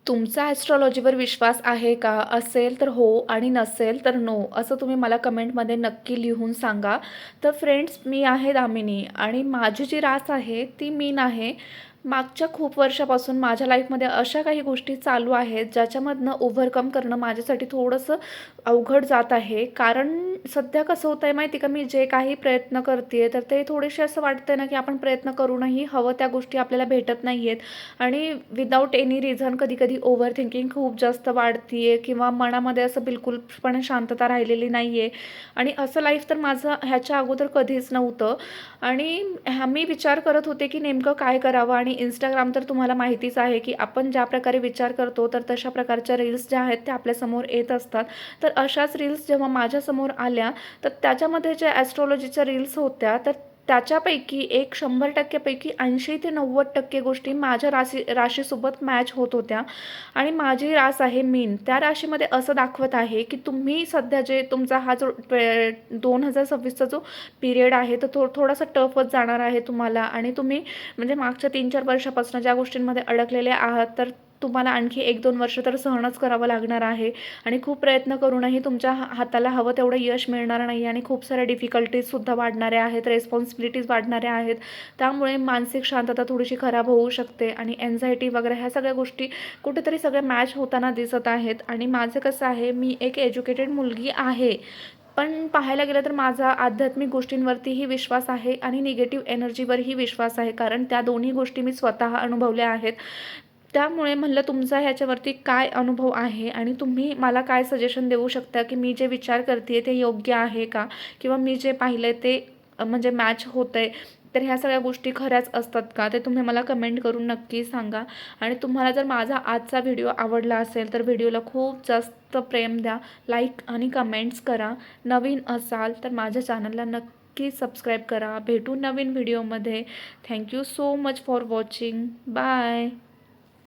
तुमचा ॲस्ट्रॉलॉजीवर विश्वास आहे का? असेल तर हो आणि नसेल तर नो असं तुम्ही मला कमेंटमध्ये नक्की लिहून सांगा. तर फ्रेंड्स, मी आहे दामिनी आणि माझी जी रास आहे ती मीन आहे. मागच्या खूप वर्षापासून माझ्या लाईफमध्ये अशा काही गोष्टी चालू आहेत ज्याच्यामधनं ओव्हरकम करणं माझ्यासाठी थोडंसं अवघड जात आहे. कारण सध्या कसं होतं आहे माहिती का, मी जे काही प्रयत्न करते तर ते थोडेसे असं वाटतं ना की आपण प्रयत्न करूनही हवं त्या गोष्टी आपल्याला भेटत नाही आहेत. आणि विदाऊट एनी रिझन कधी कधी ओव्हर थिंकिंग खूप जास्त वाढते आहे किंवा मनामध्ये असं बिलकुलपणे शांतता राहिलेली नाही आहे. आणि असं लाईफ तर माझं ह्याच्या अगोदर कधीच नव्हतं. आणि मी विचार करत होते की नेमकं काय करावं. आणि इंस्टाग्राम तर तुम्हाला माहितीच आहे की आपण ज्या प्रकारे विचार करतो तर तशा प्रकारच्या रील्स ज्या आहेत त्या आपल्यासमोर येत असतात. तर अशाच रील्स जेव्हा माझ्यासमोर आल्या तर त्याच्यामध्ये ज्या ॲस्ट्रॉलॉजीच्या रील्स होत्या तर त्याच्यापैकी 100% 80 ते 90% गोष्टी माझ्या राशीसोबत मॅच होत होत्या. आणि माझी रास आहे मीन. त्या राशीमध्ये असं दाखवत आहे की तुम्ही सध्या जे तुमचा हा जो 2026चा जो पिरियड आहे तो थोडासा टफच जाणार आहे तुम्हाला. आणि तुम्ही म्हणजे मागच्या 3-4 वर्षापासून ज्या गोष्टींमध्ये अडकलेले आहात तर तुम्हाला आणखी 1-2 वर्ष तर सहनच करावं लागणार आहे. आणि खूप प्रयत्न करूनही तुमच्या हाताला हवं तेवढं यश मिळणार नाही आणि खूप साऱ्या डिफिकल्टीजसुद्धा वाढणाऱ्या आहेत, रेस्पॉन्सिबिलिटीज वाढणाऱ्या आहेत. त्यामुळे मानसिक शांतता थोडीशी खराब होऊ शकते आणि एन्झायटी वगैरे ह्या सगळ्या गोष्टी कुठेतरी सगळे मॅच होताना दिसत आहेत. आणि माझं कसं आहे, मी एक एज्युकेटेड मुलगी आहे. पण पाहायला गेलं तर माझा आध्यात्मिक गोष्टींवरतीही विश्वास आहे आणि निगेटिव्ह एनर्जीवरही विश्वास आहे. कारण त्या दोन्ही गोष्टी मी स्वतः अनुभवल्या आहेत. त्यामुळे म्हणलं तुमचा ह्याच्यावरती काय अनुभव आहे आणि तुम्ही मला काय सजेशन देऊ शकता की मी जे विचार करते ते योग्य आहे का? किंवा मी जे पाहिलं ते म्हणजे मॅच होतंय. तर ह्या सगळ्या गोष्टी खऱ्याच असतात का? ते तुम्ही मला कमेंट करून नक्की सांगा. आणि तुम्हाला जर माझा आजचा व्हिडिओ आवडला असेल तर व्हिडिओला खूप जास्त प्रेम द्या, लाईक आणि कमेंट्स करा. नवीन असाल तर माझ्या चॅनलला नक्की सबस्क्राईब करा. भेटू नवीन व्हिडिओमध्ये. Thank you so much for watching. Bye.